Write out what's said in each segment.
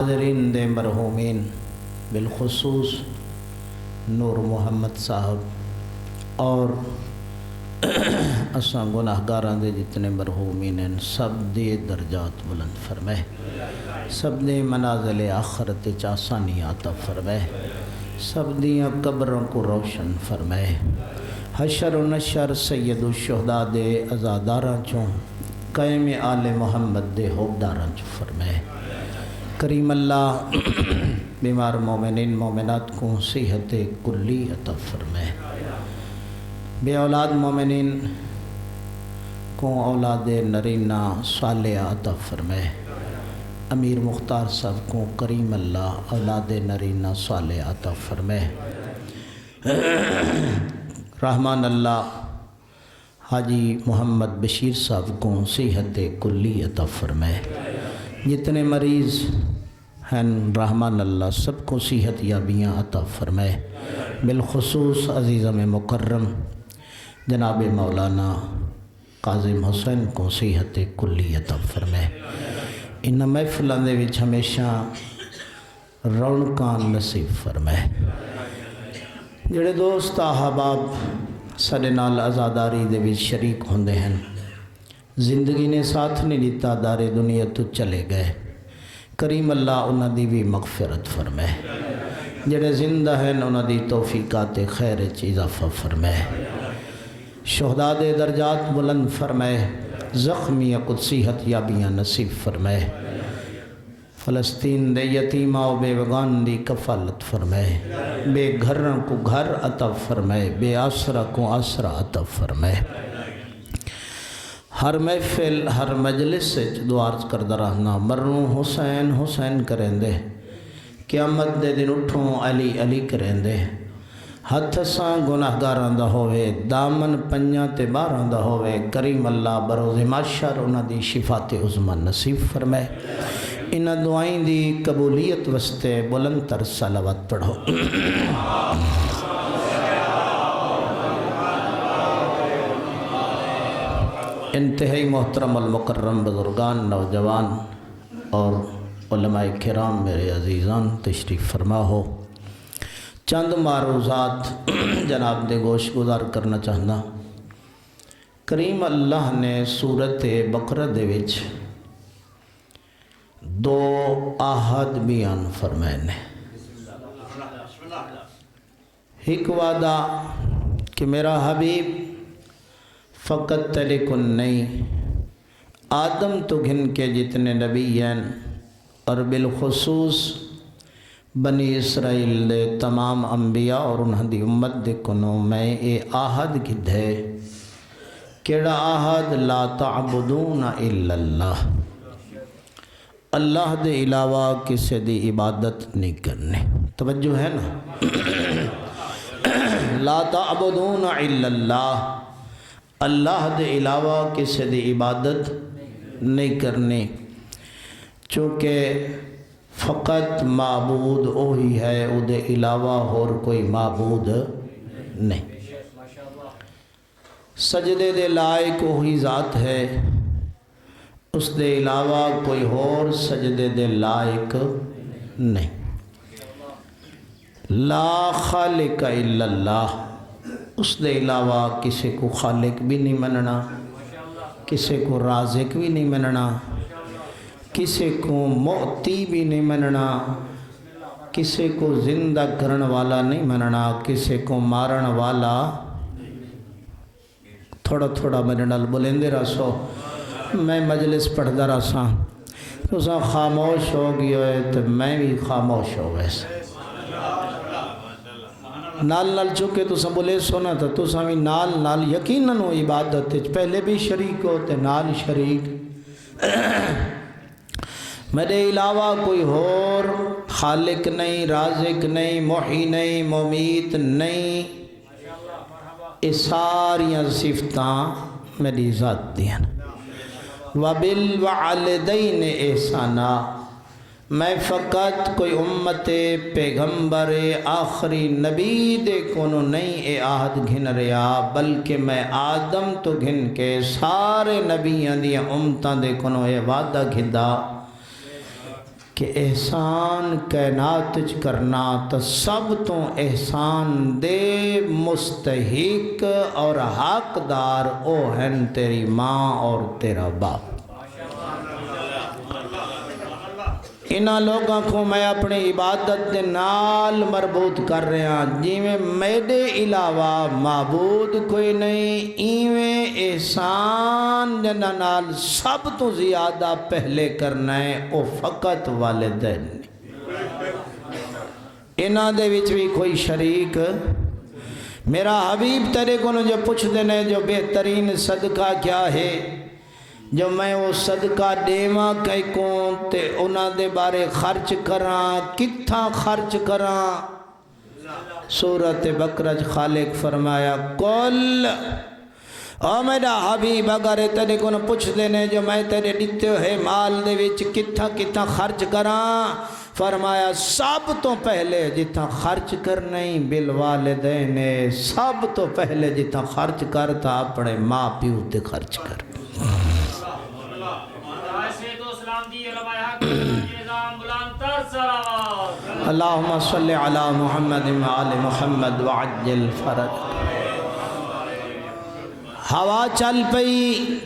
حاضرین دے مرحومین بالخصوص نور محمد صاحب اور اساں گناہگاراں دے جتنے مرحومین ہیں سب دے درجات بلند فرمائے، سب دے منازل آخرت آسانی عطا فرمائے، سب دیاں قبروں کو روشن فرمائے، حشر و نشر سید الشہداء دے عزاداراں چوں قائم آل محمد دے حوبداراں چوں فرمائے۔ کریم اللہ بیمار مومنین مومنات کو صحت کلی عطا فرمائے، بے اولاد مومنین کو اولاد نرینہ صالحہ عطا فرمائے، امیر مختار صاحب کو کریم اللہ اولاد نرینہ صالحہ عطا فرمائے، رحمان اللہ حاجی محمد بشیر صاحب کو صحت کلی عطا فرمائے، جتنے مریض ہیں رحمان اللہ سب کو صحت یابیاں عطا فرمائے، بالخصوص عزیزم مکرم جناب مولانا قاسم حسین کو صحت کلی عطا فرمائے۔ ان محفلاں دے وچ ہمیشہ رونقاں نصیب فرمائے۔ جڑے دوست احباب ساڈے نال عزاداری دے وچ شریک ہوندے ہیں، زندگی نے ساتھ نہیں دیتا، دار دنیا تو چلے گئے، کریم اللہ انہاں دی بھی مغفرت فرمائے، جڑے زندہ ہیں انہاں دی توفیقات خیر وچ اضافہ فرمائے، شہداء دے درجات بلند فرمائے، زخمی قدسیت یابیاں نصیب فرمائے، فلسطین دے یتیماں و بے وگان دی کفالت فرمائے، بے گھروں کو گھر عطا فرمائے، بے آسرا کو آسرا عطا فرمائے۔ ہر محفل ہر مجلس سے دعا عرض کردہ رہنا، مرنوں حسین حسین کریں دے، قیامت دے دن اٹھوں علی علی کریں دے، ہتھ ساں گناہگاراں دا ہوئے، دامن پنجاں تے باراں دا ہوئے، کریم اللہ بروز محشر انہاں دی شفاعت عظمی نصیب فرمائے۔ انہاں دعائیں دی قبولیت واسطے بلند تر صلوات پڑھو۔ انتہائی محترم المکرم بزرگان، نوجوان اور علماء کرام میرے عزیزان تشریف فرما ہو، چند معروضات جناب دے گوش گزار کرنا چاہنا۔ کریم اللہ نے سورت بقرہ دے وچ دو آہد بیان فرمائے نے، ایک وعدہ کہ میرا حبیب فقط تلکن نہیں، آدم تو گھن کے جتنے نبی ہیں اور بالخصوص بنی اسرائیل دے تمام انبیاء اور انہاں دی امت دے کنوں میں اے آہد گھدھے، کیڑا آہد لا تعبدون الا اللہ، اللہ دے علاوہ کسی دی عبادت نہیں کرنے، توجہ ہے نا، لا تعبدون الا اللہ، اللہ دے علاوہ کسی دی عبادت نہیں کرنی، چونکہ فقط معبود وہی ہے، او دے علاوہ اور کوئی معبود نہیں، سجدے دے لائق وہی ذات ہے، اس دے علاوہ کوئی اور سجدے دے لائق نہیں، لا خالق الا اللہ، اس دے علاوہ کسی کو خالق بھی نہیں مننا، کسی کو رازق بھی نہیں مننا، کسی کو معطی بھی نہیں مننا، کسی کو زندہ کرن والا نہیں مننا، کسی کو مارن والا، تھوڑا تھوڑا مننال بلندے رسو، میں مجلس پڑھدا رساں، تساں خاموش ہو گئی ہوئے تو میں بھی خاموش ہو گئے سے، نال نال چکے تو سب بولے سونا تھا، تو سامی نال نال یقیناً وہ عبادت ہے، پہلے بھی شریک ہوتے نال شریک، میرے علاوہ کوئی اور خالق نہیں، رازق نہیں، محی نہیں، ممیت نہیں، یہ ساریاں صفتاں میری ذات دیا، وَبِالْوَعَلِدَيْنِ احسانا، میں فقط کوئی امت پیغمبر آخری نبی دے کونو نہیں اے آہد گھن رہا، بلکہ میں آدم تو گھن کے سارے نبیاں دیا امتاں دے کونو اے وعدہ گھدا کہ احسان کائنات وچ کرنا تو سب تو احسان دے مستحق اور حقدار او ہیں تیری ماں اور تیرا باپ۔ انہاں لوگاں کو میں اپنی عبادت دے نال مربوط کر رہا، جی میں میرے علاوہ معبود کوئی نہیں، ایویں احسان جنہاں نال سب تو زیادہ پہلے کرنا ہے او فقط والدین۔ انہاں دے وچ بھی کوئی شریک میرا حبیب تیرے کو جو پوچھ دینے جو بہترین صدقہ کیا ہے، جو میں وہ صدقہ دیواں کئی کون تے انہاں دے بارے خرچ کراں، کتھاں خرچ کراں؟ سورۃ بقرہ خالق فرمایا قل، او میرا حبیب اگر تیرے کو پوچھ دینے جو میں تیرے دیتے ہوئے مال دے وچ کتھاں خرچ کراں، فرمایا سب تو پہلے جتنا خرچ کرنے بالوالدین، سب تو پہلے جتنا خرچ کرتا اپنے ماں پیو تے خرچ کر۔ اللہم صلی علی محمد وعلی محمد وعجل فرج۔ ہوا چل پئی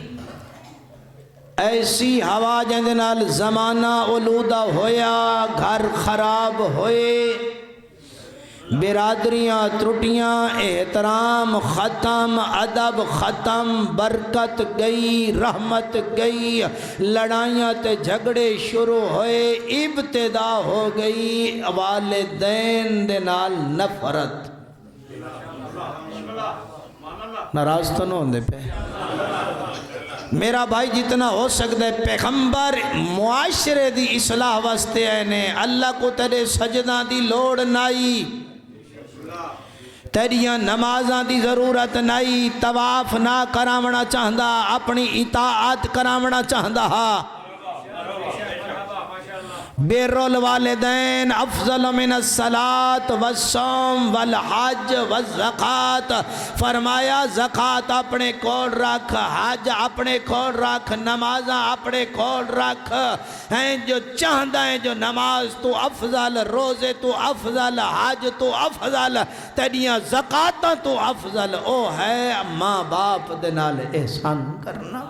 ایسی ہوا جن نال زمانہ آلودہ ہویا، گھر خراب ہوئے، برادریاں ترٹیاں، احترام ختم، ادب ختم، برکت گئی، رحمت گئی، لڑائیاں تے جھگڑے شروع ہوئے، ابتدا ہو گئی والدین دے نال نفرت۔ ناراض تو نہ ہوندے پہ میرا بھائی جتنا ہو سکتا ہے پیغمبر معاشرے دی اصلاح واسطے آئے نے، اللہ کو تیرے سجدہ دی لوڑ نائی، تیریاں نمازاں دی ضرورت نائی، طواف نہ کرامنا چاہندہ، اپنی اطاعت کرامنا چاہندہ۔ بر الوالدین افضل من الصلاة والصوم والحج والزکاة، فرمایا زکاة اپنے کول رکھ، حج اپنے کول رکھ، نمازاں اپنے کول رکھ، ہیں جو چاہندہ ہیں جو نماز تو افضل، روزے تو افضل، حج تو افضل، تیریاں زکاة تو افضل، او ہے ماں باپ دے نال احسان کرنا،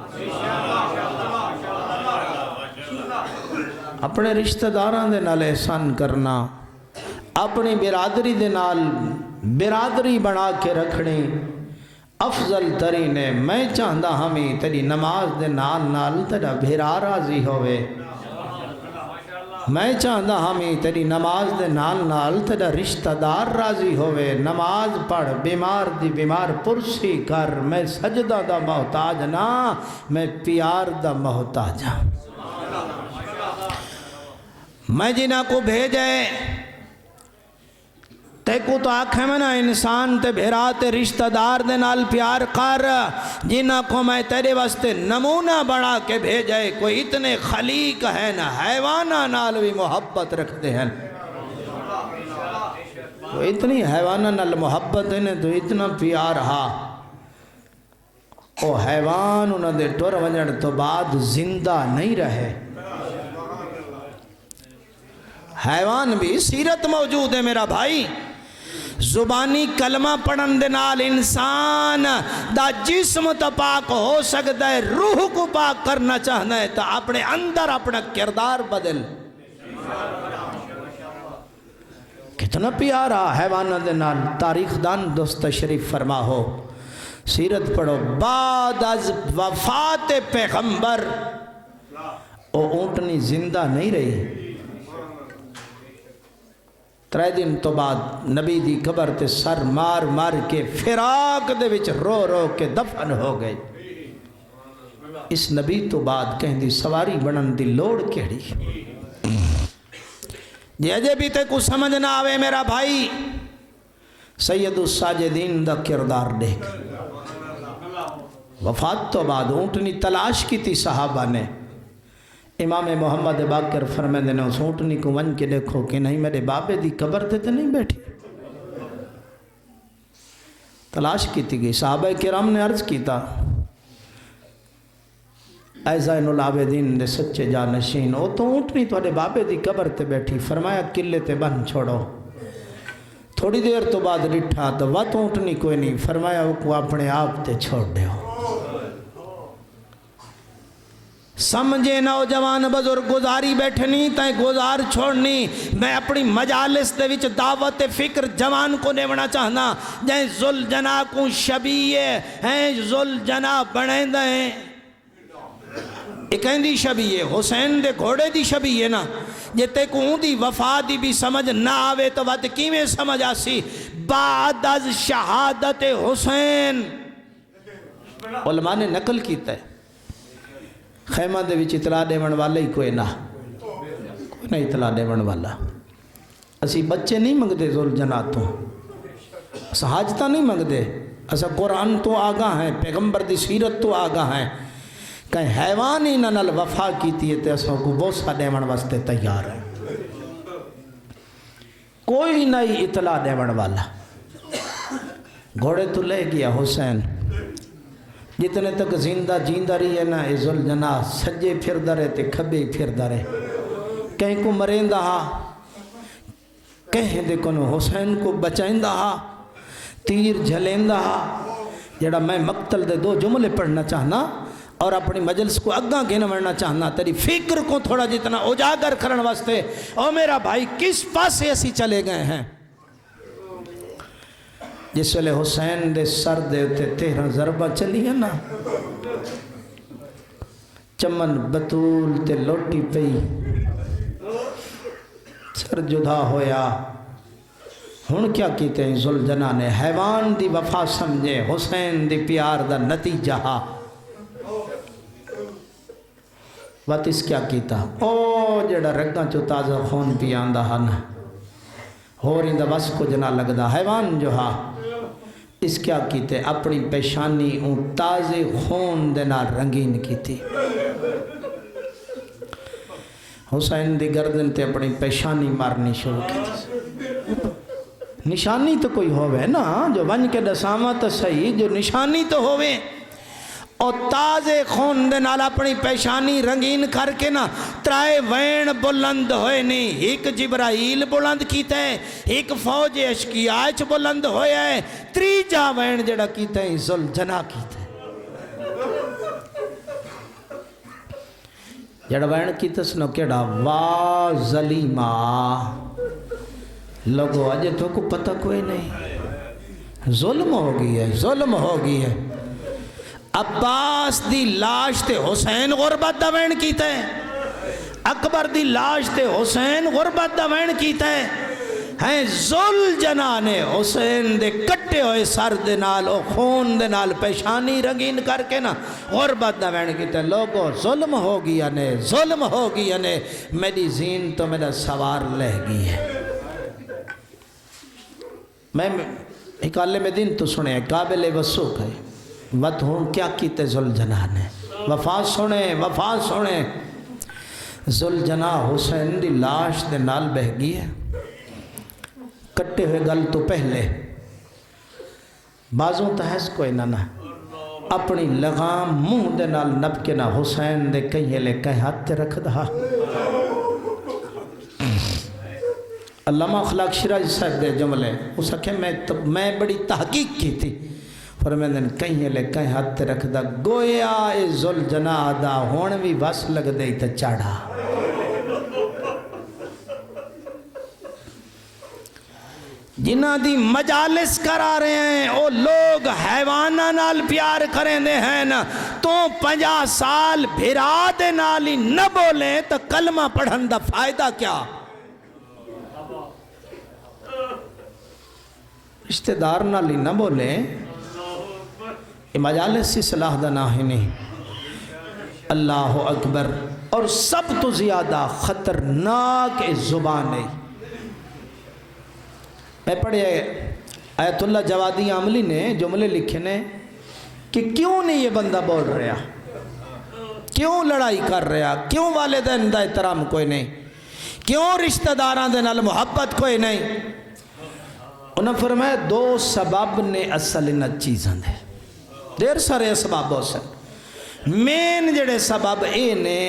اپنے رشتہ داراں دے نال احسان کرنا، اپنی برادری دے نال برادری بنا کے رکھنی افضل ترین ہے۔ میں چاہندہ ہمیں تیری نماز دے نال نال تیرا بھیرا راضی ہوئے، میں چاہندہ ہمیں تیری نماز دے نال نال تیرا رشتہ دار راضی ہوئے۔ نماز پڑھ، بیمار دی بیمار پرسی کر، میں سجدہ دا محتاج نہ، میں پیار دا محتاج ہاں۔ میں جنہ کو بھیجے تے کو تو آنکھیں میں نا انسان تے بھیرا تے رشتہ دار دے نال پیار کر، جنہ کو میں تیرے واسطے نمونہ بڑھا کے بھیجے، کوئی اتنے خلیق ہے نا، حیوانہ نال بھی محبت رکھتے ہیں، کوئی اتنی حیوانہ نال محبت ہے تو اتنا پیار ہا، او حیوان انہوں دے ٹور ونجن تو بعد زندہ نہیں رہے، حیوان بھی سیرت موجود ہے میرا بھائی، زبانی کلمہ پڑھن دے نال انسان دا جسم تا پاک ہو سکتا ہے، روح کو پاک کرنا چاہنا ہے تو اپنے اندر اپنا کردار بدل۔ کتنا پیارا حیوانہ دے نال، تاریخ دان دوست تشریف فرما ہو، سیرت پڑھو، بعد از وفات پیغمبر او اونٹنی زندہ نہیں رہی، 3 دن تو بعد نبی دی قبر تے سر مار مار کے فراق دے وچ رو رو کے دفن ہو گئے۔ اس نبی تو بعد کہیں دی سواری بنن دی لوڑ کیڑی، جی اجے بھی تے کو سمجھ نہ آوے میرا بھائی، سید الساجدین دا کردار دیکھ، وفات تو بعد اونٹنی تلاش کی تھی صحابہ نے، امام محمد باقر فرمائے نے اس اونٹنی کو ون کے دیکھو کہ نہیں میرے بابے دی قبر تے نہیں بیٹھی، تلاش کی تھی گئی، صحابہ کرام نے عرض کی تھا اے زین العابدین دے سچے جانشین او تو اونٹنی تواڈے بابے دی قبر تے بیٹھی، فرمایا قلعے تے بن چھوڑو۔ تھوڑی دیر تو بعد ڈٹھا تو وت اونٹنی کوئی نہیں، فرمایا وہ کو اپنے آپ تے چھوڑ دیو۔ سمجھے نوجوان بزرگ گزاری بیٹھنی تائیں گزار چھوڑنی۔ میں اپنی مجالس دے وچ دعوت فکر جوان کو نیونا چاہنا جائیں ذل جنا کو شبیہ ہیں، ذل جنا بڑھیں دیں ایک دی شبیہ حسین دے گھوڑے دی شبیہ نا، جتے کو دی وفا دی بھی سمجھ نہ آوے تو وقت کیویں سمجھ آسی بعد از شہادت حسین۔ علماء نے نقل کیتا ہے خیمہ دے وچ اطلاع دیون والا ہی کوئی نہ، کوئی نہ اطلاع دیون والا۔ اسی بچے نہیں منگدے ذل جناتوں، اسا حاجتہ نہیں منگدے، اسا قرآن تو آگاہ ہیں، پیغمبر دی سیرت تو آگاہ ہیں۔ کہیں حیوان ہی نال وفا کیتی ہے تے اسا کو بوسہ دیون واسطے تیار ہے، کوئی نہیں اطلاع دیون والا۔ گھوڑے تو لے گیا حسین، جتنے تک زندہ جیندہ رہی ہے نا اے ذل جنا سجے پھر درے تے کھبے پھر درے، کہیں کو مریندہ ہا، کہیں دے کنو حسین کو بچائندہ ہا، تیر جھلیندہ ہا۔ جڑا میں مقتل دے 2 جملے پڑھنا چاہنا اور اپنی مجلس کو اگاں گھن ورنا چاہنا، تیری فکر کو تھوڑا جتنا اجاگر کرن واسطے۔ او میرا بھائی کس پاسے اسی چلے گئے ہیں؟ جس ویلے حسین دے سر دے اتے 13 ضربہ چلی ہے نا، چمن بطول تے لوٹی پئی، سر جدا ہویا۔ ہن کیا کیتے ہیں ذل جنا نے؟ حیوان دی وفا سمجھے حسین دی پیار دا نتیجہ ہا۔ وقت اس کیا کیتا؟ او جڑا رگاں چو تازہ خون پی آندہ ہا نا، ہور اندہ بس کو جنا لگدا حیوان جو ہا، اس کیا کیتے؟ اپنی پیشانی اون تازے خون دینا رنگین کیتی۔ حسین دی گردن تے اپنی پیشانی مارنی شروع کیتی۔ نشانی تو کوئی ہوئے نا، جو ون کے دسامہ تو صحیح، جو نشانی تو ہوئے اور تازے خون دے نال اپنی پیشانی رنگین کر کے نا 3 وین بلند ہوئے نہیں۔ ایک جبرائیل بلند کیتا ہے، ایک فوج اشکیاچ بلند ہویا ہے، 3 وین جڑا کیتا ہے ذل جنا کیتا ہے۔ جڑا وین کیتا سنو کیڑا واہ ظلیمہ، لوگو اجے تو کو پتہ کوئی نہیں، ظلم ہو گئی ہے، ظلم ہو گئی ہے۔ عباس دی لاش تے حسین غربت دا وین کیتا ہے، اکبر دی لاش تے حسین غربت دا وین کیتا ہے۔ ہیں ذل جنا نے حسین دے کٹے ہوئے سر دے نال او خون دے نال پیشانی رنگین کر کے نا غربت دا وین کیتا ہے۔ لوگو ظلم ہو گیا نے، ظلم ہو گیا نے، میری زین تو میرا سوار لہ گئی ہے۔ میں اکالے میں دن تو سنے قابل وثوق ہے، وقت ہوں کیا کیتے ذل جنا نے؟ وفا سنے، وفا سنے۔ ذل جنا حسین دی لاش دے نال بہ گئی ہے، کٹے ہوئے گل تو پہلے بازوں تحس کوئی نہ اپنی لغام منہ دے نال نب کے نا حسین دے کہیں لے کہیں ہاتھ رکھ دہا۔ علامہ اخلاق شیراز صاحب دے جملے اس کہ میں بڑی تحقیق کی تھی، فرمیدن کہیں لے کہیں ہاتھ رکھ دا گویا اے ذل جنا دا ہون بھی بس لگ دے تا چاڑا۔ جنہ دی مجالس کرا رہے ہیں او لوگ حیوانہ نال پیار کریں دے ہیں نا، تو 50 سال بھرا دے نالی نہ بولیں تو کلمہ پڑھن دا فائدہ کیا؟ رشتہ دار نالی نہ بولیں، یہ مجالس سی صلاح دا نہ ہی نہیں۔ اللہ اکبر۔ اور سب تو زیادہ خطرناک زبان ہے۔ میں پڑھے آیت اللہ جوادی عاملی نے جملے لکھے نے کہ کیوں نہیں یہ بندہ بول رہا، کیوں لڑائی کر رہا، کیوں والدین دا احترام کوئی نہیں، کیوں رشتہ داران دے نال محبت کوئی نہیں۔ انہوں نے فرمایا 2 سبب نے اصل ان چیزاں دے، دیر سارے اسباب ہو سن، مین جڑے سبب اے نے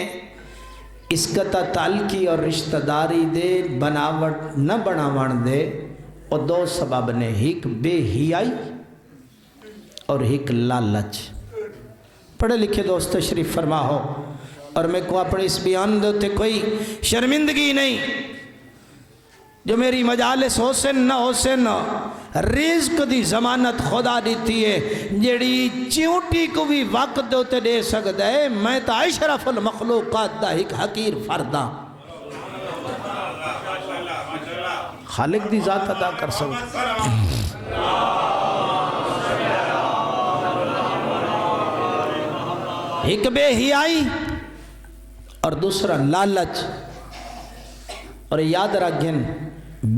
اس کا تعلقی اور رشتہ داری دے بناوٹ نہ بناون دے اور دو سبب نے، ایک بے حیائی اور ایک لالچ۔ پڑھے لکھے دوست تشریف فرما ہو، اور میں کو اپنے اس بیان دے کوئی شرمندگی نہیں، جو میری مجالس حسن نہ حسن رزق دی ضمانت خدا دیتی ہے، جیڑی چیونٹی کو بھی وقت دوتے دے سکتا ہے۔ میں تا اشرف المخلوقات دا ایک حقیر فرداں، خالق دی ذات ادا کر سکتا۔ ایک بے حیائی اور دوسرا لالچ، اور یاد رکھیں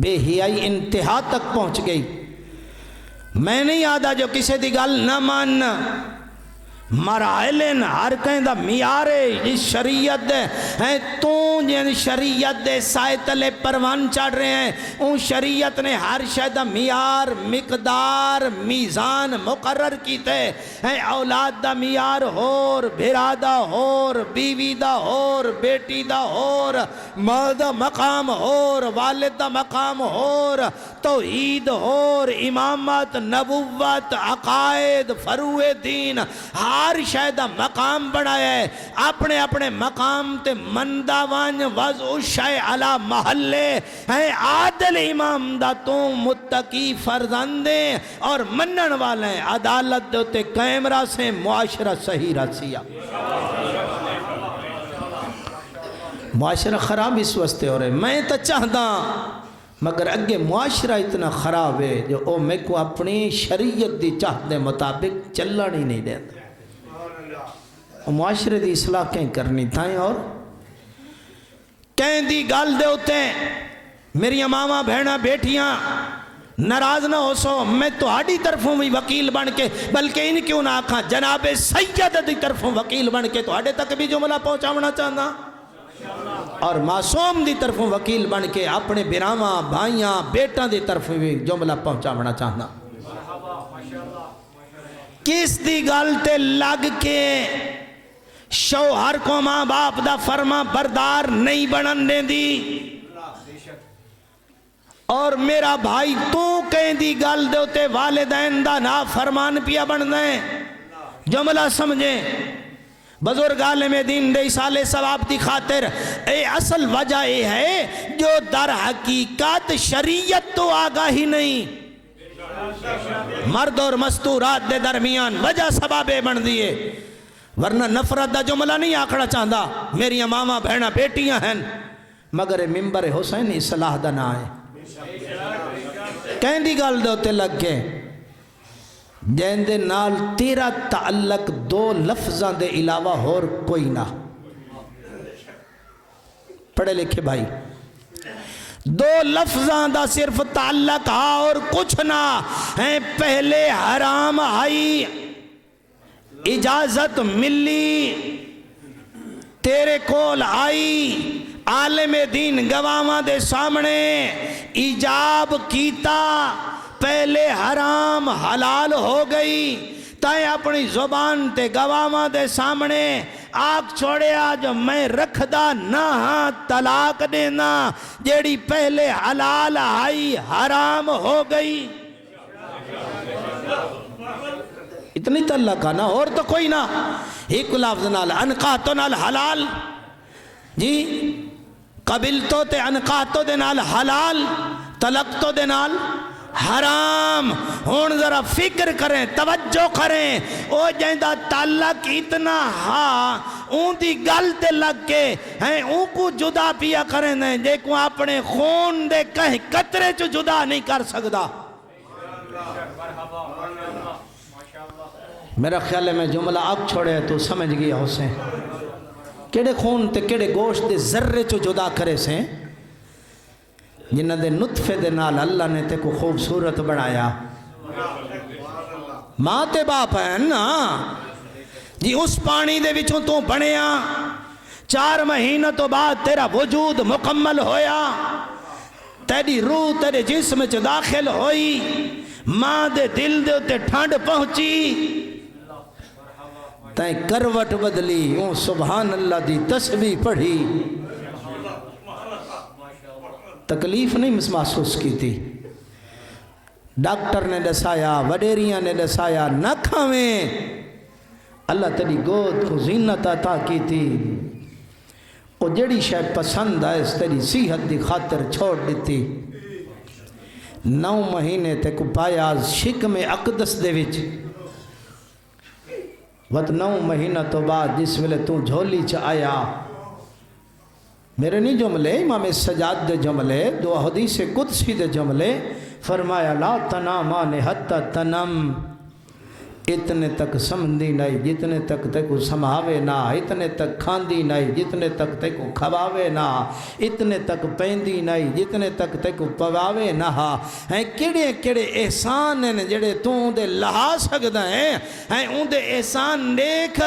بے حیائی انتہا تک پہنچ گئی۔ میں نہیں آدھا جو کسی دی گل نہ ماننا، مراحلن ہر کہیں دا میارے جس شریعت دے ہیں تو جن شریعت دے سائے تلے پروان چڑھ رہے ہیں، ان شریعت نے ہر شے دا میار مقدار میزان مقرر کیتے ہیں۔ اولاد دا میار ہور، بھرا دا ہور، بیوی دا ہور، بیٹی دا ہور، ماں دا مقام ہور، والد دا مقام ہور، توحید ہور، امامت، نبوت، عقائد، فروع دین، ہر شاید مقام بنایا ہے۔ اپنے اپنے مقام تے مندہ وان وضع شے علا محلے ہیں۔ عادل امام دا تو متقی فرزندے اور منن والے عدالت دوتے کیمرہ سے معاشرہ صحیح رسیہ۔ معاشرہ خراب اس واسطے ہو رہے، میں تو چاہتا مگر اگے معاشرہ اتنا خراب ہے جو او میں کو اپنی شریعت دی چاہتے مطابق چلنا ہی نہیں دیتا۔ معاشرے دی اصلاح کہیں کرنی تھائیں، اور کہیں دی گال دے ہوتے ہیں میری ماما بہنہ بیٹیاں ناراض نہ ہو سو، میں تو آڑی طرفوں بھی وکیل بن کے، بلکہ ان کیوں نہ آکھاں جناب سید دی طرفوں وکیل بن کے تو آڑے تک بھی جملہ پہنچاونا چاہنا، اور معصوم دی طرفوں وکیل بن کے اپنے براواں بھائیاں بیٹاں دی طرف بھی جملہ پہنچاونا چاہنا۔ کس دی گال تے لگ کے شوہر کو ماں باپ دا فرما بردار نہیں بنن دے دی، اور میرا بھائی تو کہیں دی گل دے ہوتے والدین دا نا فرمان پیا بن دیں۔ جملہ سمجھیں، بزرگ عالم دین دے سالے ثواب دی خاطر اے اصل وجہ اے ہے جو در حقیقت شریعت تو آگاہی نہیں، مرد اور مستورات دے درمیان وجہ سبابے بن دیئے، ورنہ نفرت دا جملہ نہیں آکڑا چاہتا۔ میری ماما بہنہ بیٹیاں ہیں، مگر ممبر حسین اصلاح دا نہ آئے۔ کہیں دی گال دوتے لگ کے جین دے نال تیرا تعلق دو لفظاں دے علاوہ اور کوئی نہ، پڑھے لکھے بھائی، دو لفظاں دا صرف تعلق ہاں اور کچھ نہ ہیں۔ پہلے حرام آئی، اجازت ملی، تیرے کول آئی، عالم دین گواہاں دے سامنے ایجاب کیتا، پہلے حرام حلال ہو گئی، تائیں اپنی زبان تے گواہاں دے سامنے آگ چھوڑے آج میں رکھدا نہ ہاں طلاق دینا، جیڑی پہلے حلال آئی حرام ہو گئی۔ اتنی طلق نہ اور تو کوئی نہ، ایک لفظ نال انقاتو نال حلال، جی قبلتو تے انقاتو دے نال حلال، طلقتو دے نال حرام۔ ہون ذرا فکر کریں، توجہ کریں، او جہندہ تعلق اتنا ہاں اون دی گل تے لگ کے ہیں، اون کو جدا پیا کریں دیں، جے کو اپنے خون دے کہیں قطرے چو جدا نہیں کر سکدا۔ میرا خیال ہے میں جملہ اب چھوڑے تو سمجھ گیا حسین، کیڑے خون تے کیڑے گوشت دے ذرے چو جدا کرے سے، جنہ دے نطفے دے نال اللہ نے تے کو خوبصورت بڑھایا۔ ماں تے باپ ہیں نا جی، اس پانی دے وچوں تو بنیا، 4 مہینہ تو بعد تیرا وجود مکمل ہویا، تیری روح تیرے جسم چ داخل ہوئی، ماں دے دل دے تے ٹھنڈ پہنچی، تائیں کروٹ بدلی اون سبحان اللہ دی تسبیح پڑھی تکلیف نہیں محسوس کی تھی ڈاکٹر نے دسایا وڈیریاں نے دسایا نہ کھاویں اللہ تیری گود کو زینت عطا کی تھی او جڑی شے پسند ہے اس تیری صحت دی خاطر چھوڑ دیتی 9 مہینے تے کو پایا شکم اقدس دے وچ وقت 9 مہینہ تو بعد جس ویلے تو جھولی چ آیا میرے نہیں جملے امام سجاد دے جملے دو حدیث قدسی دے جملے فرمایا لا تنامان حتی تنم اتنے تک سمندی نہیں جتنے تک تیکو سماوے نہ اتنے تک کھاندی نہیں جتنے تک تیکو کھواوے نہ اتنے تک پیندی نہیں جتنے تک تیکو پواوے نہ ہیں کیڑے کیڑے احسان ہیں جڑے تو دے لہا سکتا ہیں ان دے احسان دیکھ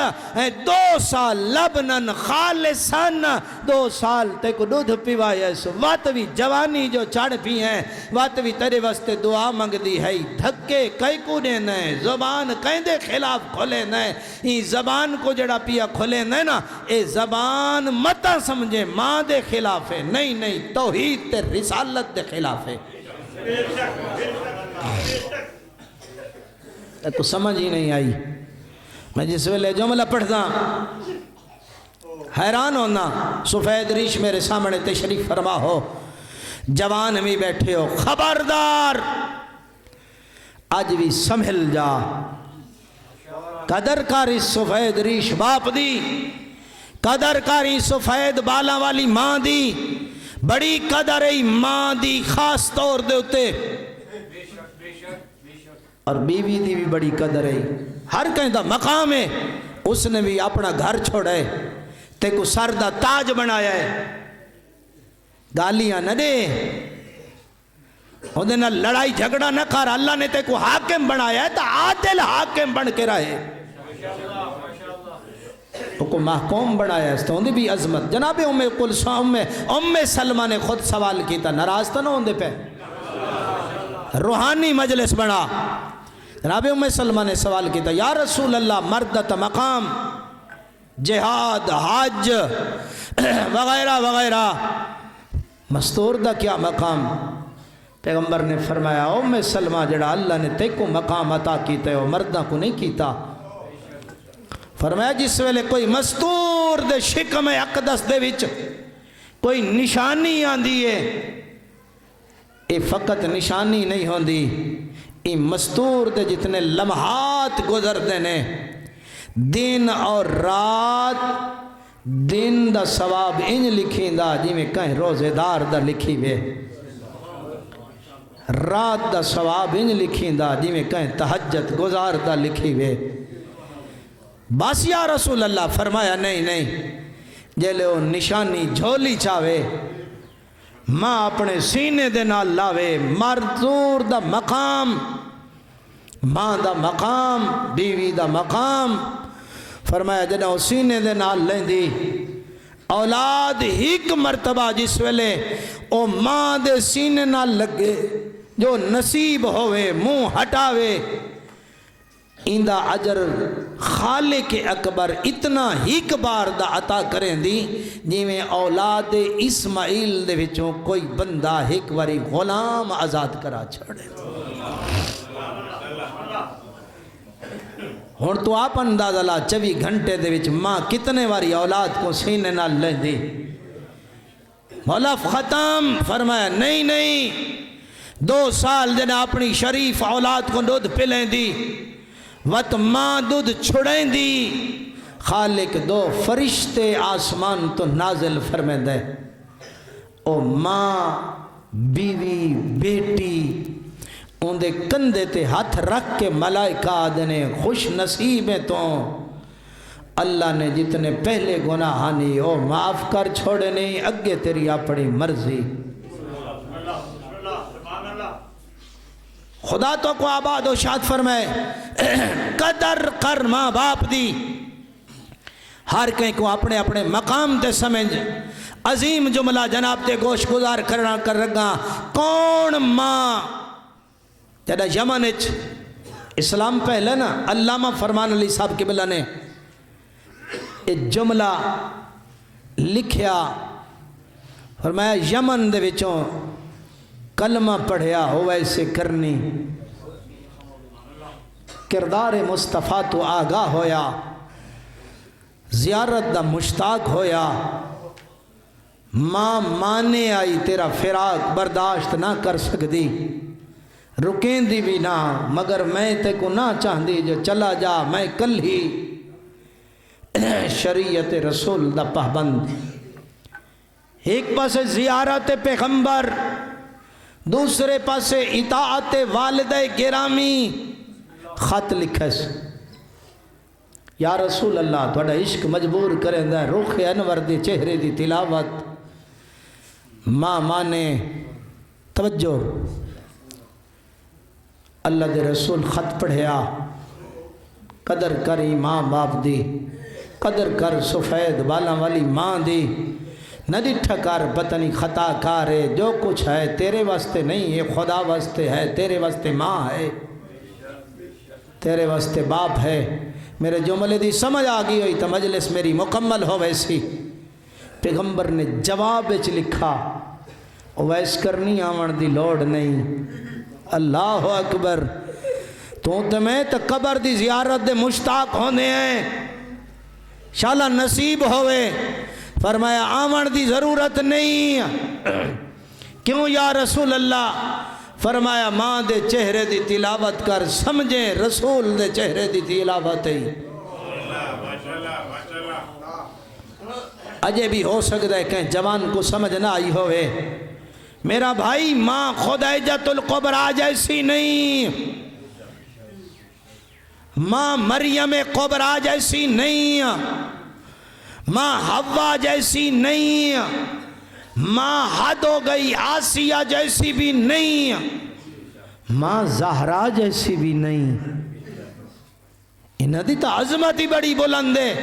2 سال لبنن خالصن 2 سال تیکو دودھ پیوائے وات بھی جوانی جو چڑھ پی ہیں وات بھی تیرے واسطے دعا منگ دی ہے دھکے کئی کو دینا ہے زبان دے خلاف کھولے نئے یہ زبان کو جڑا پیا کھولے نئے نا اے زبان متا سمجھے ماں دے خلاف ہے نہیں نہیں توحید تے رسالت دے خلاف ہے کو سمجھ ہی نہیں آئی میں جس ویلے جملہ پڑھتا حیران ہونا سفید ریش میرے سامنے تشریف فرما ہو جوان ہمیں بیٹھے ہو خبردار آج بھی سنبھل جا قدر کاری سفید ریش باپ دی قدر کاری سفید بالا والی ماں دی بڑی قدر ہے ماں دی خاص طور دے ہوتے اور بیوی دی بھی بڑی قدر ہے ہر کہیں دا مقام ہے اس نے بھی اپنا گھر چھوڑا ہے تے کو سر دا تاج بنایا ہے گالیاں نہ دے وہ دینا لڑائی جھگڑا نہ کر اللہ نے تے کو حاکم بنایا ہے تو عادل حاکم بن کے رہے وہ کو محکوم بنایا ہے تو اندھی بھی عظمت جناب ام سلمہ نے خود سوال کی تھا ناراض تھا نا اندھے پہ روحانی مجلس بنا جناب ام سلمہ نے سوال کی تھا یا رسول اللہ مردت مقام جہاد حج وغیرہ وغیرہ مستور دا کیا مقام پیغمبر نے فرمایا ام سلمہ جڑا اللہ نے تے کو مقام عطا کیتا ہے وہ مردہ کو نہیں کیتا فرمایا جس ویلے کوئی مستور دے شکم اقدس دے وچ کوئی نشانی آندی ہے اے فقط نشانی نہیں ہوندی اے مستور دے جتنے لمحات گزر دینے دن اور رات دن دا ثواب انج لکھیں دا جی میں کہیں روزے دار دا لکھی بے رات دا ثواب انج لکھیں دا جی میں کہیں تہجد گزار دا لکھی بے بس یا رسول اللہ فرمایا نہیں نہیں جیلے وہ نشانی جھولی چاہے ماں اپنے سینے دے نال لاوے مردور دا مقام ماں دا مقام بیوی دا مقام فرمایا جنہ وہ سینے دے نال لیں دی اولاد ہیک مرتبہ جس ویلے او ماں دے سینے نال لگے جو نصیب ہوئے منہ ہٹاوے اندہ عجر خالق اکبر اتنا ہیک بار دا عطا کریں دی جی میں اولاد اسماعیل دے وچوں کوئی بندہ ہیک واری غلام آزاد کرا چھڑے ہون تو آپ اندازہ لا 24 گھنٹے دے وچ ماں کتنے واری اولاد کو سینے نہ لیں دی مولا ختم فرمایا نہیں نہیں 2 سال جنہ اپنی شریف اولاد کو دودھ پلیں دی وقت ماں دودھ چھڑیں دی خالق 2 فرشتے آسمان تو نازل فرمیں دے او ماں بیوی بیٹی ان دے کندے تے ہاتھ رکھ کے ملائکہ آدھنے خوش نصیبیں تو اللہ نے جتنے پہلے گناہانی او معاف کر چھوڑے نہیں اگے تیری اپنی مرضی خدا تو کو آباد و شاد فرمائے قدر کر ماں باپ دی ہر کہیں کو اپنے اپنے مقام تے سمجھ عظیم جملہ جناب تے گوش گزار کرنا کر رگا کون ماں جدہ یمن اسلام پہلے نا علامہ فرمان علی صاحب قبلہ نے یہ جملہ لکھیا، فرمایا یمن دے وچوں کلمہ پڑھیا ہو ویسے کرنی، کردار مصطفیٰ تو آگاہ ہویا، زیارت دا مشتاق ہویا، ماں مانے آئی تیرا فراق برداشت نہ کر سکتی، رکیں دی بھی نہ، مگر میں تے کو نہ چاہندی جو چلا جا، میں کل ہی شریعت رسول دا پابند۔ ایک پاسے زیارت پیغمبر، دوسرے پاسے اطاعت والد گرامی، خط لکھس، یا رسول اللہ تھوڑا عشق مجبور کریں دا رخ انور دی چہرے دی تلاوت، ماں مانے توجہ، اللہ دے رسول خط پڑھیا، قدر کری ماں باپ دی، قدر کر سفید بالاں والی ماں دی، نہ ڈٹھا کر پتہ نہیں خطا کار ہے، جو کچھ ہے تیرے واسطے نہیں، یہ خدا واسطے ہے، تیرے واسطے ماں ہے، تیرے واسطے باپ ہے۔ میرے جملے دی سمجھ آگئی ہوئی تو مجلس میری مکمل ہو ویسی۔ پیغمبر نے جواب وچ لکھا، ویس کرنی آمن دی لوڑ نہیں، اللہ اکبر، تو میں تو قبر دی زیارت دے مشتاق ہونے ہیں، شالا نصیب ہوئے، فرمایا آمن دی ضرورت نہیں، کیوں یا رسول اللہ؟ فرمایا ماں دے چہرے دی تلاوت کر، سمجھیں رسول دے چہرے دی تلاوت ہی۔ اجے بھی ہو سکتا ہے کہ جوان کو سمجھ نہ آئی ہوئے، میرا بھائی ماں خدیجۃ الکبریٰ جیسی نہیں، ماں مریم کبریٰ جیسی نہیں، ماں حوا جیسی نہیں، ماں حد ہو گئی آسیہ جیسی بھی نہیں، ماں زہرا جیسی بھی نہیں، انہاں دی تو عظمت ہی بڑی بلند ہے۔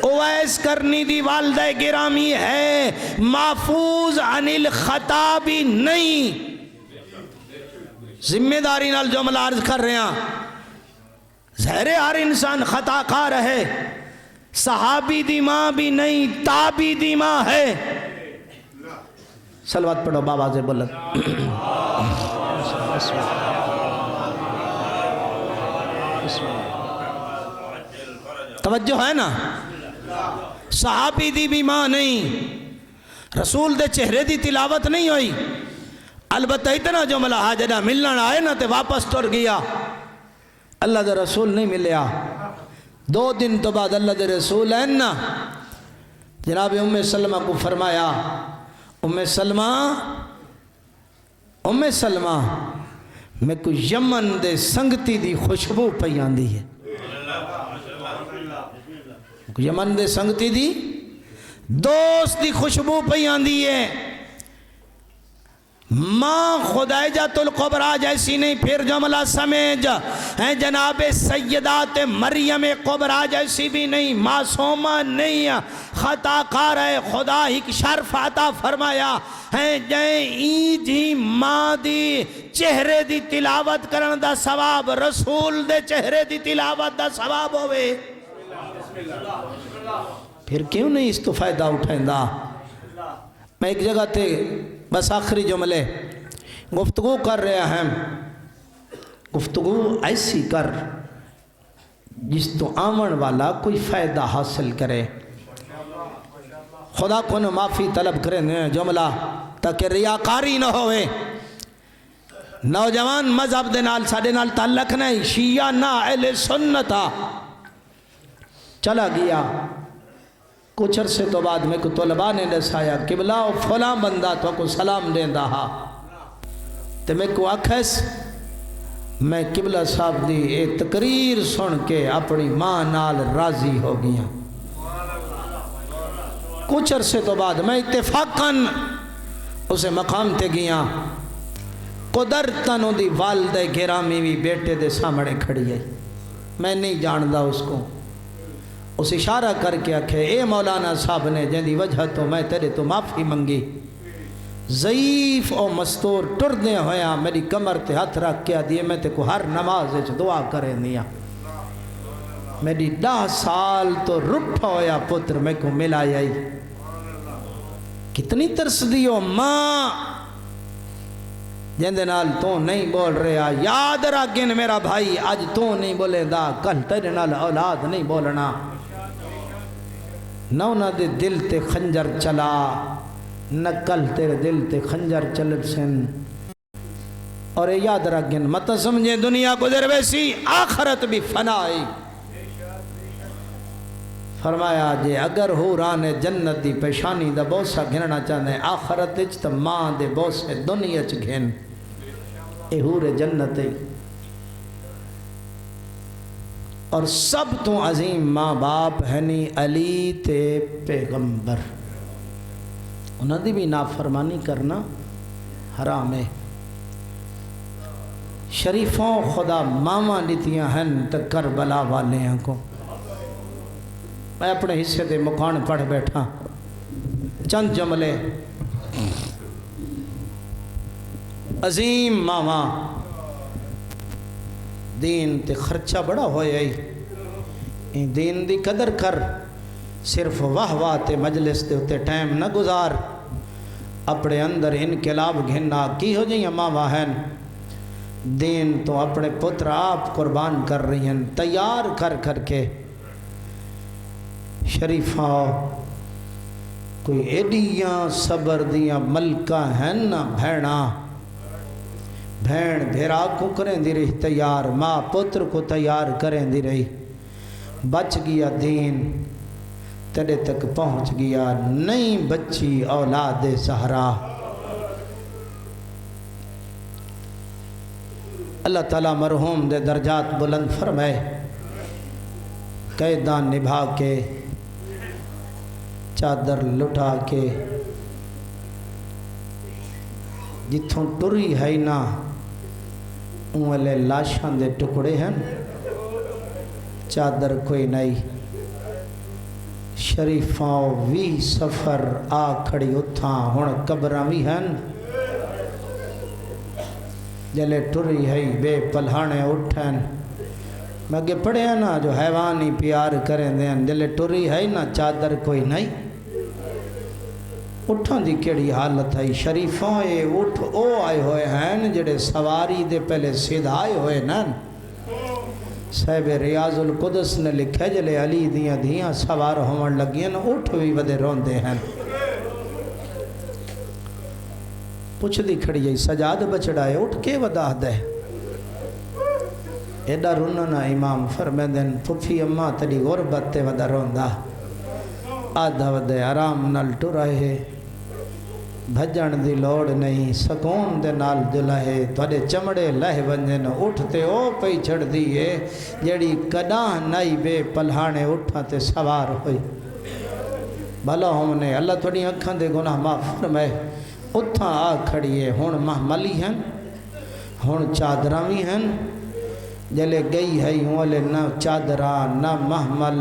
اویس کرنی دی والدہ گرامی ہے، محفوظ عن الخطا بھی نہیں۔ ذمہ داری نال جملہ عرض کر رہے ہیں، ظاہر ہر انسان خطا کار ہے، صحابی دی ماں بھی نہیں، تابی دی ماں ہے۔ صلوات پڑھو بابا سے بلند، توجہ ہے نا، صحابی دی بھی ماں نہیں، رسول دے چہرے دی تلاوت نہیں ہوئی، البتہ اتنا جملہ ہا جڑا ملنا آئے نا تے واپس ٹر گیا، اللہ دے رسول نہیں ملیا۔ 2 دن تو بعد اللہ دے رسول ہیں نا، جناب ام سلمہ کو فرمایا، ام سلمہ میں کو یمن دے سنگتی دی خوشبو پئی آندی ہے، یمن دے سنگتی دی دوست دی خوشبو پئی آندی ہے، ماں خدیجۃ الکبریٰ جیسی نہیں۔ پھر جملہ سمجھ ہیں، جناب سیدات مریم کبریٰ جیسی بھی نہیں، معصومہ نہیں، خطا کار ہے، خدا ایک شرف عطا فرمایا ہے، جائیں عید ہی ماں دی چہرے دی تلاوت کرن دا ثواب رسول دے چہرے دی تلاوت دا ثواب ہوئے، پھر کیوں نہیں اس تو فائدہ اٹھائیں دا۔ میں ایک جگہ تے بس آخری جملے گفتگو کر رہے ہیں، گفتگو ایسی کر جس تو آمن والا کوئی فائدہ حاصل کرے، خدا کو نہ معافی طلب کریں جملہ تاکہ ریاکاری نہ ہوئے۔ نوجوان مذہب دے نال ساڑے نال تعلق نہیں، شیعہ نہ اہل سنتا، چلا گیا کچھ عرصے تو بعد میں کو طلباء نے دسایا، قبلہ فلاں بندہ تو کو سلام دیں دا، تو میں کو آکھس میں قبلہ صاحب دی ایک تقریر سن کے اپنی ماں نال راضی ہو گیا۔ کچھ عرصے تو بعد میں اتفاقاً اسے مقام تے گیا، قدرتاً دی والدہ گرامی بھی بیٹے دے سامنے کھڑی ہے، میں نہیں جاندہ اس کو، اس اشارہ کر کے آکھے اے مولانا صاحب نے جن دی وجہ تو میں تیرے تو معافی منگی، ضعیف اور مستور ٹردے ہویا میری کمر تے ہاتھ رکھ کے دیئے میں تے کو ہر نماز دعا کریں دیا، میری 10 سال تو رٹھا ہویا پتر میں کو ملا آئی. کتنی ترس دیو ماں جندے نال تو نہیں بول رہا. یاد رکھیں میرا بھائی آج تو نہیں بولے دا کل تیرے نال اولاد نہیں بولنا. نہ انہاں دے دل تے خنجر چلا نہ کل تیرے دل تے خنجر چلت سن. اور یاد رکھیں مت سمجھے دنیا گزر ویسی آخرت بھی فنا ہے. فرمایا جے اگر حوران جنت دی پیشانی دا بوسا گھننا چاہنے آخرت اچ تا ماں دے بوسے دنیا چ گھن. اے حور جنت ہے. اور سب تو عظیم ماں باپ ہنی علی تے پیغمبر. انہاں دی بھی نافرمانی کرنا حرام ہے. شریفوں خدا ماما دیتیاں ہیں تو کربلا والے ہیں کو. میں اپنے حصے دے مکان پڑھ بیٹھا چند جملے. عظیم ماما دین تے خرچہ بڑا ہویا ہی. دین دی قدر کر. صرف واہ واہ تے مجلس دے ہوتے ٹائم نہ گزار. اپنے اندر انقلاب گھننا کی ہو جائیں ماما ہیں. دین تو اپنے پتر آپ قربان کر رہی ہیں تیار کر کر کے. شریفہ کوئی ایڈیاں صبر دیاں ملکہ ہیں نا بھیڑا. بھیڑ بھیرا کو کریں دی رہی تیار. ماں پتر کو تیار کریں دی رہی. بچ گیا دین تیرے تک پہنچ گیا. نہیں بچی اولاد زہرا. اللہ تعالیٰ مرحوم دے درجات بلند فرمائے. قیدان نبھا کے چادر لٹا کے جتھوں ٹری ہے نا انہوں لاشاں دے ٹکڑے ہیں. چادر کوئی نہیں. شریفاں وی سفر آ کھڑی اتھاں ہن قبراں بھی ہیں. جلے ٹری ہے بے پلہانے اٹھیں. میں اگے پڑھے ہیں نا جو حیوانی پیار کریں دیں. جلے ٹری ہے نا چادر کوئی نہیں. اٹھاں دی کیڑی حالت ہے. شریفوں اے اٹھ او آئے ہوئے ہیں جڑے سواری دے پہلے سیدھ آئے ہوئے نا. صاحب ریاض القدس نے لکھے جلے علی دیاں دیاں سوار ہومن لگیاں اٹھ بھی ودے روندے ہیں. پوچھ دی کھڑی جائی سجاد بچڑائے اٹھ کے ودا دے. ایڈا روننا امام فرمیدن پھوپھی اماں تیری غربت تے ودا روندا. آدھا ودے آرام نال ٹرائے. بھجن دی لوڑ نہیں سکون دے نال جلائے. تھوڑے چمڑے لہ ونجن اٹھتے او پئی چھڑ دیئے جیڑی کداں نائی بے پلہانے اٹھا تے سوار ہوئی. بھلا ہم نے اللہ تھوڑی اکھاں دے گناہ معاف فرمائے. اتھاں آ کھڑیے ہون محملی ہیں ہون چادراں بھی ہیں. جلے گئی ہے ہوں لے نہ چادراں نہ محمل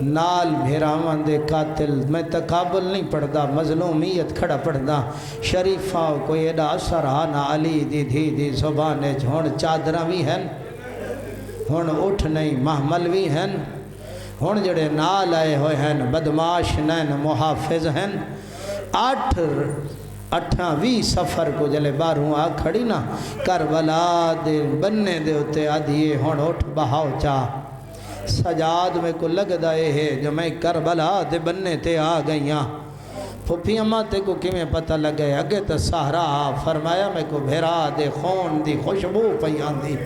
نال بھیراواں دے قاتل. میں تقابل نہیں پڑھدا مظلومیت کھڑا پڑھدا. شریفہ کوئی ایڈا اثر آنا علی دی دھی دی زبانے ہون چادراں بھی ہیں ہون اٹھ نہیں محمل بھی ہیں. ہون جڑے نال آئے ہوئے ہیں بدماش نین محافظ ہیں. 28 سفر کو جلے باروں آ کھڑی نا کربلا دے بننے دے ہوتے آدھیے ہون اٹھ بہاؤ چاہ. سجاد میں کو لگ دائے ہے جو میں کربلا دے بننے تے آ گئیاں. پھوپھی اماں تے کو کیویں پتہ لگے اگے تے سہرا. فرمایا میں کو بھیرا دے خون دی خوشبو پیان دی.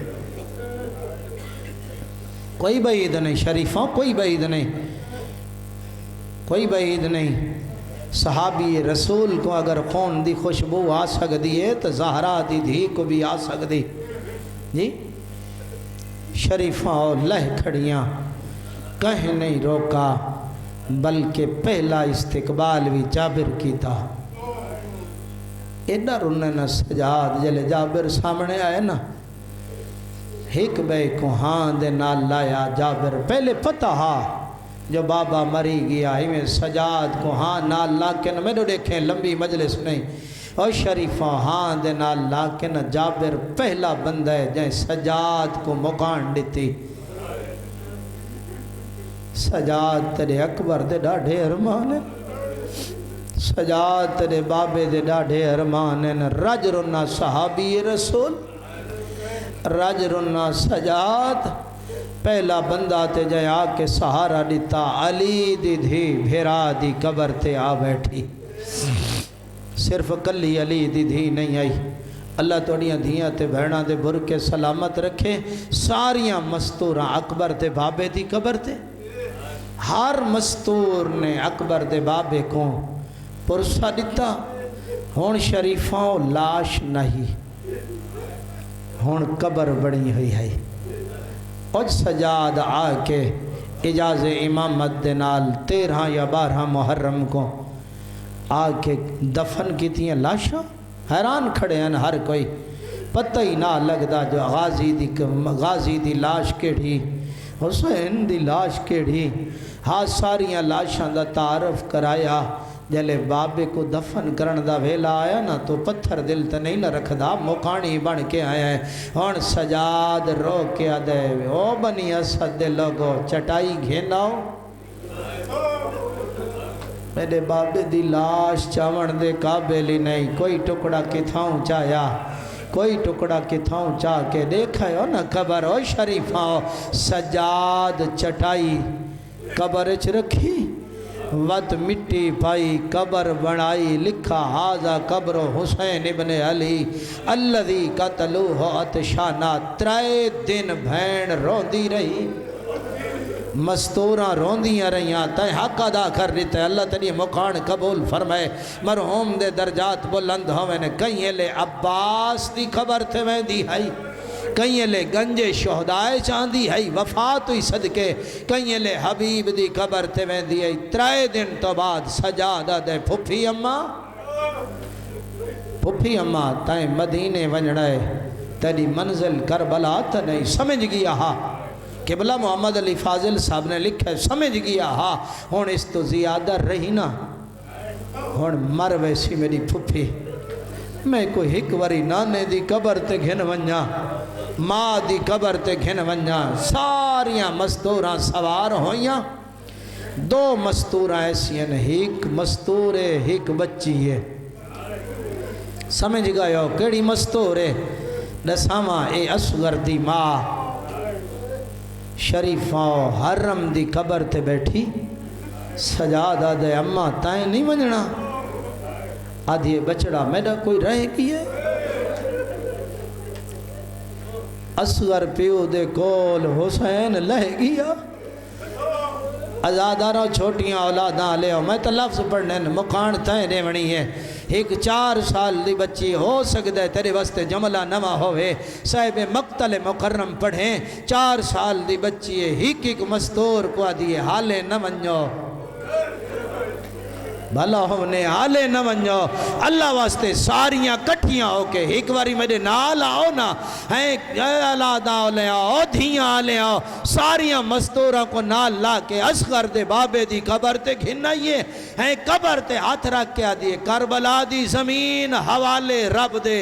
کوئی بعید نہیں شریفوں کوئی بعید نہیں کوئی بعید نہیں. صحابی رسول کو اگر خون دی خوشبو آ سکتی ہے تو زہرا دی دھی کو بھی آ سکتی. جی شریفاں لہ کھڑیاں کہیں نہیں روکا بلکہ پہلا استقبال بھی جابر کی تھا. ایڈا رننا سجاد جلے جابر سامنے آئے نا ایک بے کو ہاں دے نال لایا. جابر پہلے پتہ ہا جو بابا مری گیا ہی میں سجاد کو ہاں نال لاکن میں نے دیکھیں لمبی مجلس نہیں. اور شریفہ ہاں دے نال لاکن جابر پہلا بندہ ہے جائیں سجاد کو مکان دیتی. سجاد تیرے اکبر دے ڈاڑھے ارمان ہیں، سجاد تیرے بابے دے ڈاڑھے ارمان ہیں۔ رج رنا صحابی رسول، رج رنا سجاد، پہلا بندہ تے جائے آکے سہارا دیتا، علی دی دھی بھیرا دی قبر تے آ بیٹھی۔ صرف کلی علی دی دھی نہیں آئی، اللہ توڑیاں دھیاں تے بہناں دے برکے سلامت رکھے، ساریاں مستوراں اکبر دے بابے دی قبر تے۔ ہر مستور نے اکبر دے بابے کو پرسہ دیتا، ہون شریفاں لاش نہیں، ہون قبر بڑی ہوئی ہے۔ اج سجاد آکے اجاز امامت دنال 13 یا 12 محرم کو آکے دفن کی تھی لاشاں، حیران کھڑے ہیں ہر کوئی، پتہ ہی نہ لگدا جو غازی دی لاش کیڑی، حسین دی لاش کیڑی۔ ہاں ساریاں لاشاں دا تعارف کرایا، جلے بابے کو دفن کرن دا ویلا آیا نا تو پتھر دل تے نہیں نہ رکھدا، مکانی بن کے آیا ہے۔ ہن سجاد رو کے آدھے او بنی اسد دے لوگو چٹائی گھیناؤ، میرے بابے دی لاش چاون دے قابل ہی نہیں، کوئی ٹکڑا کتھاؤں چایا، کوئی ٹکڑا کتھاؤں چاہ کے دیکھا ہو نا قبر او شریفاں۔ سجاد چٹائی قبر اچ رکھی، وط مٹی پائی، قبر بنائی، لکھا ہاذا قبر حسین ابن علی الذی قتلوہ عطشانہ۔ 3 دن بھین روندی رہی، مستوراں روندیاں رہیاں، تائیں حق ادا کر دیتا ہے، اللہ تیری مقان قبول فرمائے، مرحوم دے درجات بلند ہوئے۔ کہیں لے عباس دی خبر تھے میں دی ہائی، کہیں لے گنج شہدائے چاندی ہے وفات ہوئی صدقے، کہیں لے حبیب دی قبر تے میں دی ہے۔ 3 دن تو بعد سجادہ دے پھپھی اماں تائیں مدینے ونجڑے، تیری منزل کربلا تا نہیں، سمجھ گیا ہاں قبلہ محمد علی فاضل صاحب نے لکھا ہے، سمجھ گیا ہاں ہون اس تو زیادہ رہی نا، ہون مر ویسی میری پھپھی، میں کوئی ایک واری نانے دی قبر تے گھن ونجا، ماں دی قبر تے گھن ونجا، ساریاں مستوراں سوار ہویاں، 2 مستوراں ایسی ہیں، ایک مستور ہے ایک بچی ہے، سمجھ گئے ہو کیڑی مستور ہے؟ دساماں اے اصغر دی ماں شریفاں حرم دی قبر تے بیٹھی، سجادہ دے اماں تائیں نہیں ونجنا، آدھی بچڑا میرا کوئی رہ گیا، اصغر پیو دے کول حسین لہ گیا، ازاداروں چھوٹیاں اولاداں لے ہو، میں تو لفظ پڑھنے مقان تائیں ریونی ہے۔ ایک 4 سال دی بچی ہو سکتا ہے تیرے واسطے جملہ نما ہوئے، صاحب مقتل مکرم پڑھیں، 4 سال دی بچی ہے، ایک مستور کو آدھی حالے نہ ونجو، بھلا ہم نے حالے نہ ونجو، اللہ واسطے ساریاں کٹھیاں ہو کے ایک باری میرے نال آؤ نا، اولاداں لے آؤ، دھیاں لے آؤ، ساریاں مستوراں کو نال لا کے اصغر دے بابے دی قبر تے گھنائیے، قبر تے ہاتھ رکھ کے آدھیے کربلا دی زمین حوالے رب دے،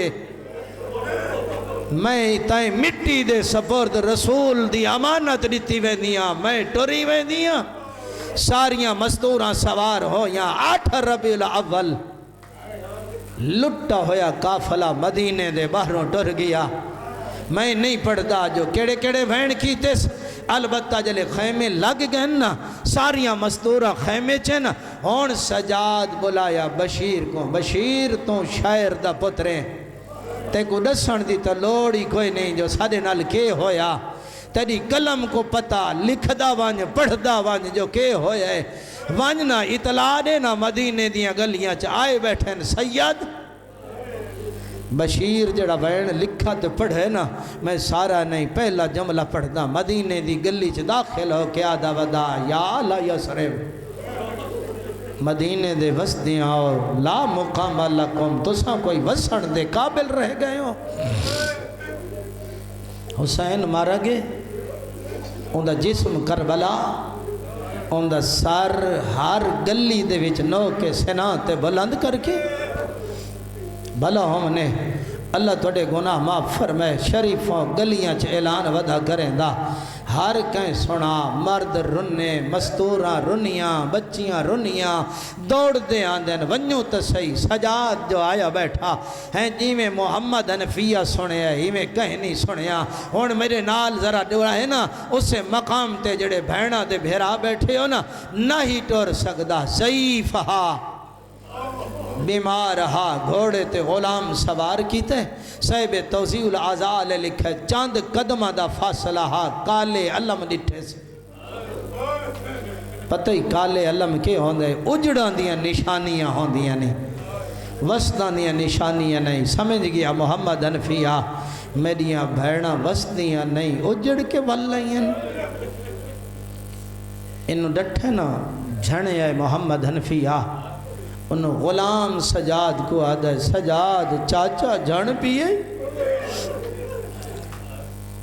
میں تائیں مٹی دے سپرد رسول دی امانت دیتی ویندیاں، میں ٹری ویندیاں، ساریاں مستوراں سوار ہو یا 8 ربیع الاول لٹا ہویا قافلہ مدینے دے باہروں ٹر گیا، میں نہیں پڑھتا جو کیڑے کیڑے بھین کی تیس، البتہ جلے خیمے لگ گئے نا، ساریاں مستوراں خیمے چھے نا، ہون سجاد بلایا بشیر کو، بشیر تو شاعر دا پتریں، تے کو دسن دی تا لوڑی کوئی نہیں جو سادے نال کے ہویا، تیری قلم کو پتا لکھدا وانج پڑھدا وانج جو کہ ہویا ہے، وانجنا اطلاع دینا مدینے دیاں گلیاں چا آئے بیٹھیں سید بشیر جڑا وین لکھا تو پڑھے نا، میں سارا نہیں پہلا جملہ پڑھدا، مدینے دی گلی چا داخل ہو کے آدھا ودا یا لا یسرب، مدینے دے وسدیاں اور لا مقام لکم، تساں کوئی وسن دے قابل رہ گئے ہو۔ حسین مارا گے، اندھا جسم کربلا، اندھا سر ہر گلی دے وچ نو کے سناتے بلند کر کے، بھلا ہم نے اللہ توڑے گناہ معاف فرمائے، شریفوں گلیاں چ اعلان ودا کریں دا، ہر کہیں سنا مرد رنے مستوراں رنیاں بچیاں رنیاں دوڑ دے آندن ونیو تسئی سجاد جو آیا بیٹھا ہیں جی میں محمد حنفیہ سنیا ہی میں کہیں نہیں سنیا ہون میرے نال ذرا ڈوڑا ہے نا اسے مقام تے جڑے بھیڑا دے بھیرا بیٹھے ہو نا نہ ہی ٹور سکدا ضعیف ہا بیمار ہا گھوڑے تے غلام سوار کیتے صاحب توضیح العزال لکھے چاند قدمہ دا فاصلہ ہا کالے علم ڈٹھے سے پتہ ہی کالے علم کے ہوندے اجڑان دیاں نشانیاں ہوندیاں نہیں وسطان دیاں نشانیاں نہیں سمجھ گیا محمد حنفیہ میریاں بھیڑاں وسطیاں نہیں اجڑ کے واللائیں انہوں ڈٹھے نا جھنے آئے محمد حنفیہ انہوں غلام سجاد کو آدھے سجاد چاچا جھن پیئے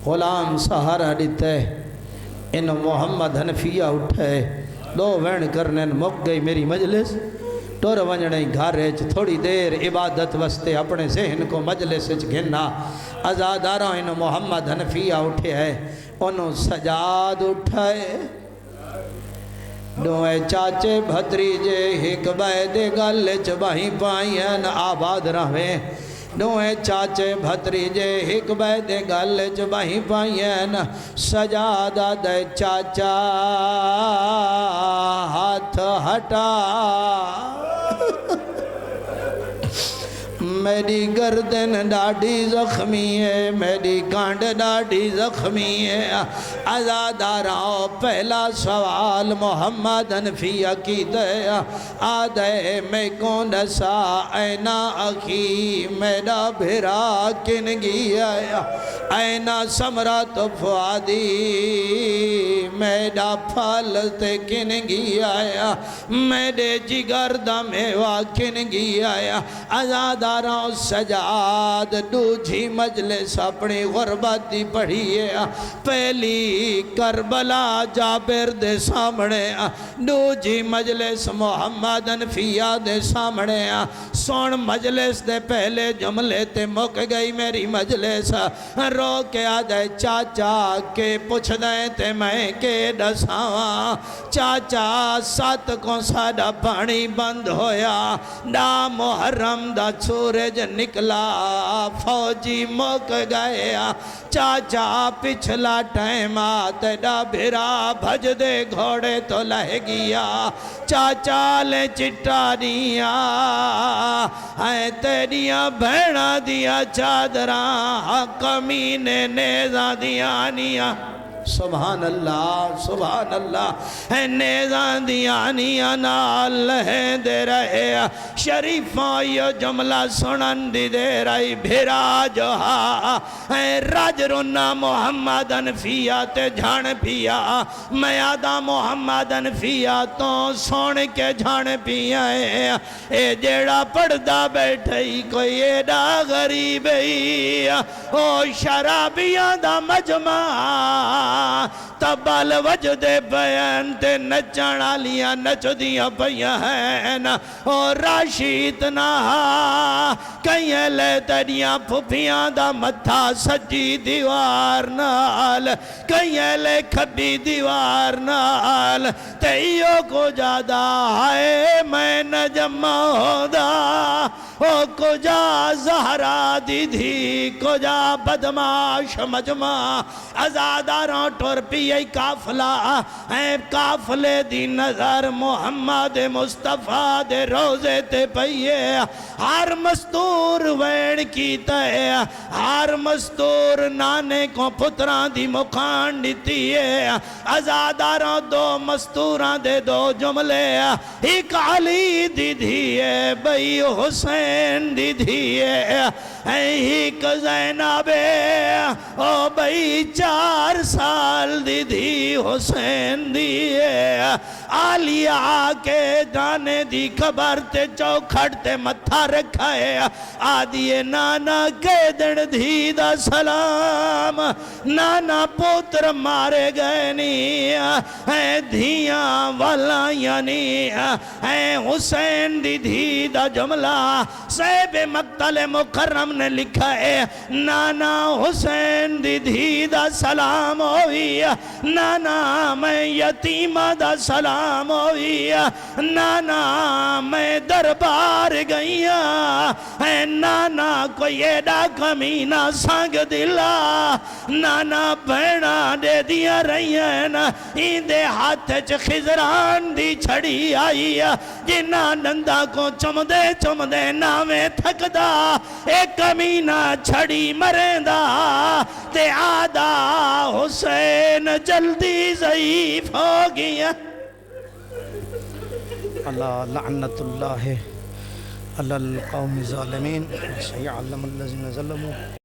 غلام سہارا دیتے انہوں محمد حنفیہ اٹھے دو وین کرنے مک گئی میری مجلس ٹور ونجنے گھارے تھوڑی دیر عبادت وستے اپنے ذہن کو مجلس گھننا ازادارہ انہوں محمد حنفیہ اٹھے ہیں انہوں سجاد اٹھائے دوئے چاچے بھتریجے ہک بیدے گل چباہی پائین آباد رہے دوئے چاچے بھتریجے ہک بیدے گل چباہی پائین سجادہ دے چاچا ہاتھ ہٹا میری گردن ڈاڑی زخمی ہے میری کانڈ ڈاڑی زخمی ہے ازاداراں پہلا سوال محمد حنفیہ کی دے آدھے میں کون دسا اینا اخی میرا بھرا کن گیا اینا سمرات فؤادی میرا پھالتے کن گیا میرے جگر دا میوہ کن گیا ازاداراں سجاد دوجھی مجلس اپنی غربت دی پڑھی ہے پہلی کربلا جابر دے سامنے دوجھی مجلس محمد حنفیہ دے سامنے سون مجلس دے پہلے جملے تے مک گئی میری مجلس رو کے آدھے چاچا کے پوچھ دیں تے میں کے ڈساواں چاچا سات کو ساڑا پانی بند ہویا ڈا محرم دا سورج نکلا فوجی موک گیا چاچا پچھلا ٹائم تیرا بھرا بھج دے گھوڑے تو لہ گیا چاچا لے چٹانیاں ہے تیریاں بھیڑا دیا چادراں کمینے نیزہ دیانیاں سبحان اللہ ہے نیزان دیانیاں نال لہیں دے رہے شریفاں یہ جملہ سنن دی دے رہی بھیرا جو ہے راج رنا محمد حنفیہ تے جھان پیا میں آدھا محمد حنفیہ تو سون کے جھان پیا اے جیڑا پڑھدا بیٹھئی کوئی ایڈا غریب ہی او شرابیاں دا مجمع تبال وجد بیان تے نچانا لیا نچ دیا پیا ہیں اور راشید نہ کہیں لے تیریاں پھپیاں دا متھا سجی دیوار نال کہیں لے کھبی دیوار نال تیو کو جادا ہے میں نجمہ ہودا او کو جا زہرا دی دھی کو جا بدماش مجمع ازاداراں ٹور پیئی کافلہ اے کافلے دی نظر محمد مصطفیٰ دے روزے تے پئیے ہر مستور وین کیتا ہے ہر مستور نانے کو پتران دی مکان دیتی ہے ازاداراں دو مستوران دے دو جملے ایک علی دی دھیے بھئی حسین دی دھیے ایک زینب او بھئی 4 سال دی دھی حسین دیئے آلیہ کے جانے دی قبر تے چوکھڑ تے متھا رکھائے آدھیے نانا کے دن دھی دا سلام نانا پوتر مارے گئے نی اے دھیاں والا یعنی اے حسین دی دھی دا جملہ صاحب مقتل مکرم نے لکھا ہے نانا حسین دی دھی دا سلام ہوئی نانا میں یتیمہ دا سلام ہوئی نانا میں دربار گئی اے نانا کوئی ایڈا کمینہ سانگ دلا نانا بھیڑا دے دیا رہی ہیں ایندے ہاتھ خضران دی چھڑی آئی جنہ نندہ کو چم دے نامے تھک دا ایک کمینہ چھڑی مرین دا تے آدھا حسین جلدی ضعیف ہو گیا اللہ لعنت اللہ علی القوم الظالمین سیعلم الذین ظلموا